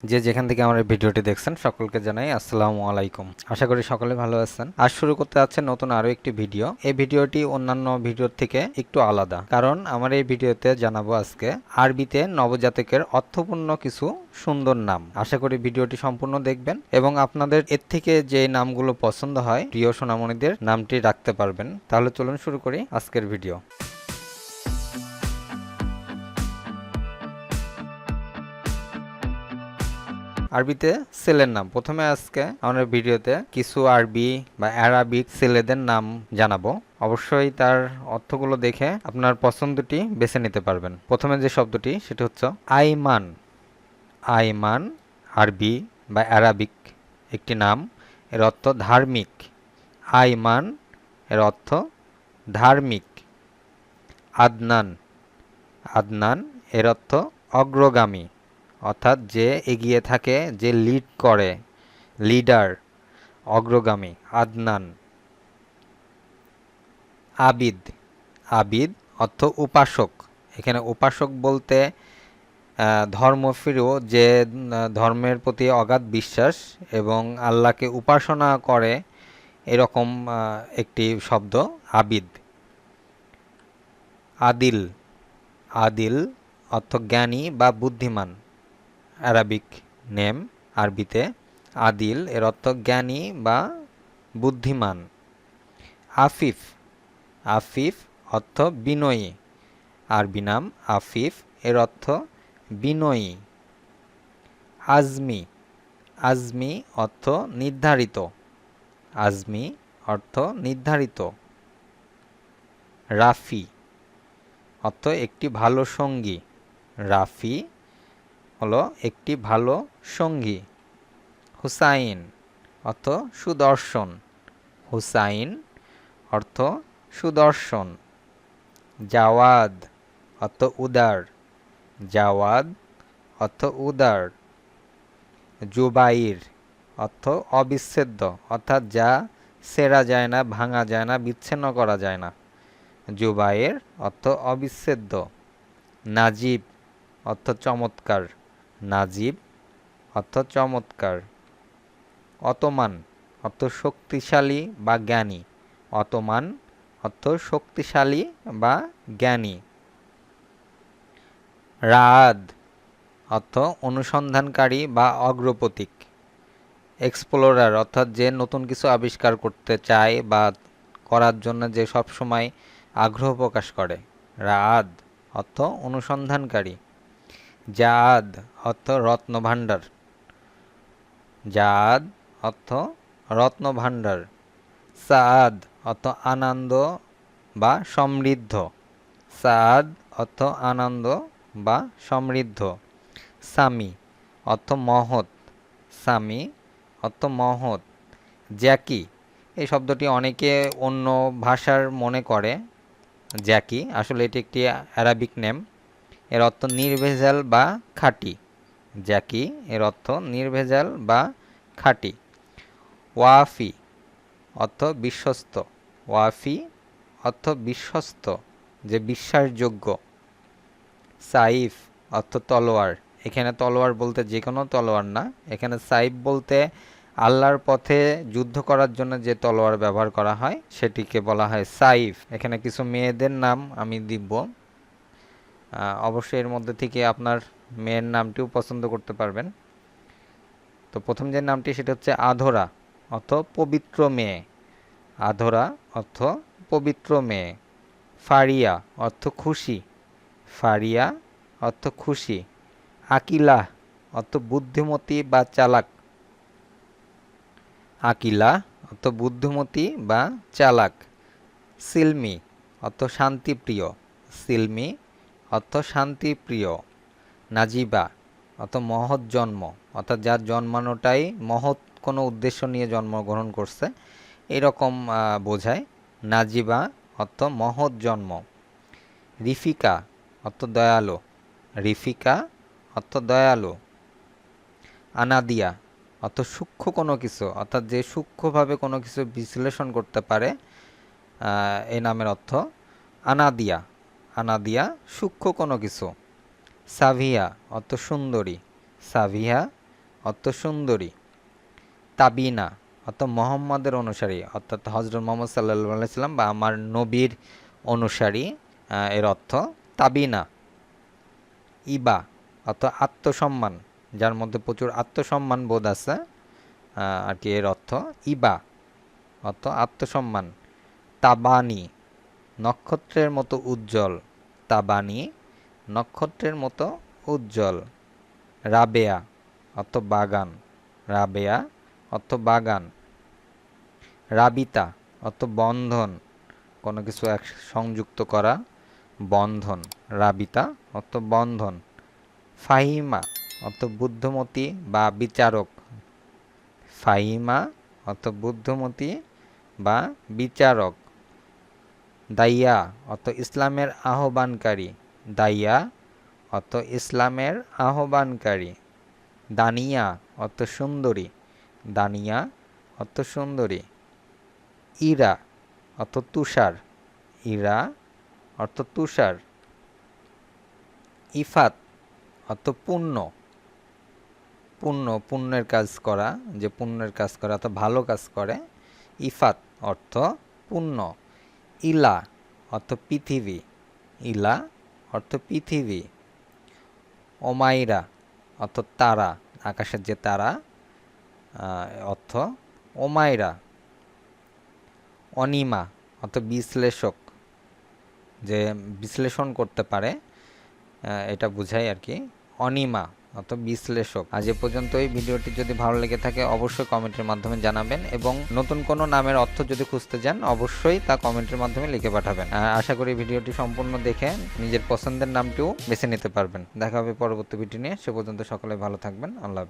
যে যেখান থেকে আমার এই ভিডিওটি দেখছেন সকলকে জানাই আসসালামু আলাইকুম। আশা করি সকলে ভালো আছেন। আজ শুরু করতে যাচ্ছে নতুন আরো একটি ভিডিও। এই ভিডিওটি অন্যান্য ভিডিওর থেকে একটু আলাদা, কারণ আমার এই ভিডিওতে জানাবো আজকে আরবিতে নবজাতকের অর্থপূর্ণ কিছু সুন্দর নাম। আশা করি ভিডিওটি সম্পূর্ণ দেখবেন এবং আপনাদের এর থেকে যে নামগুলো পছন্দ হয় প্রিয় সোনামণিদের নামটি রাখতে পারবেন। তাহলে চলুন শুরু করি আজকের ভিডিও। আরবিতে ছেলের নাম। প্রথমে আজকে আমাদের ভিডিওতে কিছু আরবি বা অ্যারাবিক ছেলেদের নাম জানাবো। অবশ্যই তার অর্থগুলো দেখে আপনার পছন্দটি বেছে নিতে পারবেন। প্রথমে যে শব্দটি সেটি হচ্ছে আইমান। আইমান আরবি বা অ্যারাবিক একটি নাম, এর অর্থ ধার্মিক। আইমান এর অর্থ ধার্মিক। আদনান। আদনান এর অর্থ অগ্রগামী, অর্থাৎ যে এগিয়ে থাকে, যে লিড করে, লিডার, অগ্রগামী। আদনান। আবিদ। আবিদ অর্থ উপাসক। এখানে উপাসক বলতে ধর্মপ্রিয়, যে ধর্মের প্রতি অগাধ বিশ্বাস এবং আল্লাহকে উপাসনা করে, এরকম একটি শব্দ আবিদ। আদিল। আদিল অর্থ জ্ঞানী বা বুদ্ধিমান। অ্যারাবিক নেম আরবিতে আদিল এর অর্থ জ্ঞানী বা বুদ্ধিমান। আফিফ। আফিফ অর্থ বিনয়ী। আরবি নাম আফিফ, এর অর্থ বিনয়ী। আজমি। আজমি অর্থ নির্ধারিত। আজমি অর্থ নির্ধারিত। রাফি অর্থ একটি ভালো সঙ্গী। রাফি হলো একটি ভালো সঙ্গী। হুসাইন অর্থ সুদর্শন। হুসাইন অর্থ সুদর্শন। জাওয়াদ অর্থ উদার। জাওয়াদ অর্থ উদার। জুবাইর অর্থ অবিচ্ছেদ্য, অর্থাৎ যা ছেঁড়া যায় না, ভাঙা যায় না, বিচ্ছিন্ন করা যায় না। জুবাইর অর্থ অবিচ্ছেদ্য। নাজিব অর্থ চমৎকার। নাজিব অর্থ চমৎকার। অতমান অর্থ শক্তিশালী বা জ্ঞানী। অতমান অর্থ শক্তিশালী বা জ্ঞানী। রাদ অর্থ অনুসন্ধানকারী বা অগ্রপথিক। এক্সপ্লোরার অর্থাৎ যে নতুন কিছু আবিষ্কার করতে চায় বা করার জন্য যে সব সময় আগ্রহ প্রকাশ করে। রাদ অর্থ অনুসন্ধানকারী। জাদ অর্থ রত্নভাণ্ডার। জাদ অর্থ রত্নভাণ্ডার। সাদ অর্থ আনন্দ বা সমৃদ্ধ। সাদ অর্থ আনন্দ বা সমৃদ্ধ। সামি অর্থ মহৎ। সামি অর্থ মহৎ। জ্যাকি এই শব্দটি অনেকে অন্য ভাষার মনে করে। জ্যাকি আসলে এটি একটি অ্যারাবিক নেম, এর অর্থ নির্ভেজাল বা খাঁটি। জ্যাকি এর অর্থ নির্ভেজাল বা খাঁটি। ওয়াফি অর্থ বিশ্বস্ত। ওয়াফি অর্থ বিশ্বস্ত, যে বিশ্বাসযোগ্য। সাইফ অর্থ তলোয়ার। এখানে তলোয়ার বলতে যে কোনো তলোয়ার না, এখানে সাইফ বলতে আল্লাহর পথে যুদ্ধ করার জন্য যে তলোয়ার ব্যবহার করা হয় সেটিকে বলা হয় সাইফ। এখানে কিছু মেয়েদের নাম আমি দিব, অবশ্যই এর মধ্যে থেকে আপনার মেয়ের নামটিও পছন্দ করতে পারবেন। তো প্রথম যে নামটি সেটা হচ্ছে আধরা, অর্থ পবিত্র মেয়ে। আধরা অর্থ পবিত্র মেয়ে। ফারিয়া অর্থ খুশি। ফারিয়া অর্থ খুশি। আকিলা অর্থ বুদ্ধিমতী বা চালাক। আকিলা অর্থ বুদ্ধিমতী বা চালাক। সিলমি অর্থ শান্তিপ্রিয়। সিলমি অর্থ শান্তিপ্রিয়। নাজিবা অর্থ মহৎ জন্ম, অর্থাৎ যার জন্মানোটাই মহৎ কোনো উদ্দেশ্য নিয়ে জন্মগ্রহণ করছে এরকম বোঝায়। নাজিবা অর্থ মহৎ জন্ম। রিফিকা অর্থ দয়ালু। রিফিকা অর্থ দয়ালু। আনাদিয়া অর্থ সূক্ষ্ম কোনো কিছু, অর্থাৎ যে সূক্ষ্মভাবে কোনো কিছু বিশ্লেষণ করতে পারে, এই নামের অর্থ আনাদিয়া। আনাদিয়া সূক্ষ্ম কোনো কিছু। সাভিয়া অর্থ সুন্দরী। সাভিয়া অর্থ সুন্দরী। তাবিনা অর্থ মোহাম্মদের অনুসারী, অর্থাৎ হযরত মুহাম্মদ সাল্লাল্লাহু আলাইহি সাল্লাম বা আমার নবীর অনুসারী, এর অর্থ তাবিনা। ইবা অর্থ আত্মসম্মান, যার মধ্যে প্রচুর আত্মসম্মান বোধ আছে, আর কি এর অর্থ ইবা অর্থ আত্মসম্মান। তাবানি নক্ষত্রের মতো উজ্জ্বল, তাবানি নক্ষত্রের মতো উজ্জ্বল। রাবেয়া অর্থ বাগান, রাবেয়া অর্থ বাগান। রাবিতা অর্থ বন্ধন, কোনো কিছু এক সংযুক্ত করা, বন্ধন। রাবিতা অর্থ বন্ধন। ফাহিমা অর্থ বুদ্ধমতী বা বিচারক, ফাহিমা অর্থ বুদ্ধমতী বা বিচারক। দাইয়া অর্থ ইসলামের আহ্বানকারী, দাইয়া অর্থ ইসলামের আহ্বানকারী। দানিয়া অর্থ সুন্দরী, দানিয়া অর্থ সুন্দরী। ইরা অর্থ তুষার, ইরা অর্থ তুষার। ইফাত অর্থ পুণ্য, পুণ্য পুণ্যের কাজ করা, যে পুণ্যের কাজ করে অর্থাৎ ভালো কাজ করে, ইফাত অর্থ পুণ্য। ইলা অর্থ পৃথিবী, ইলা অর্থ পৃথিবী। ওমাইরা অর্থ তারা, আকাশের যে তারা, অর্থ ওমাইরা। অনিমা অর্থ বিশ্লেষক, যে বিশ্লেষণ করতে পারে, এটা বোঝায় আর কি। অনিমা অর্থ বিশ্লেষক। আজ এ পর্যন্তই। ভিডিওটি যদি ভালো লেগে থাকে অবশ্যই কমেন্টের মাধ্যমে জানাবেন, এবং নতুন কোনো নামের অর্থ যদি খুঁজতে যান অবশ্যই তা কমেন্টের মাধ্যমে লিখে পাঠাবেন। আশা করি ভিডিওটি সম্পূর্ণ দেখে নিজের পছন্দের নামটিও বেছে নিতে পারবেন। দেখা হবে পরবর্তী ভিডিও নিয়ে। সে পর্যন্ত সকলে ভালো থাকবেন। আল্লাহ হাফেজ।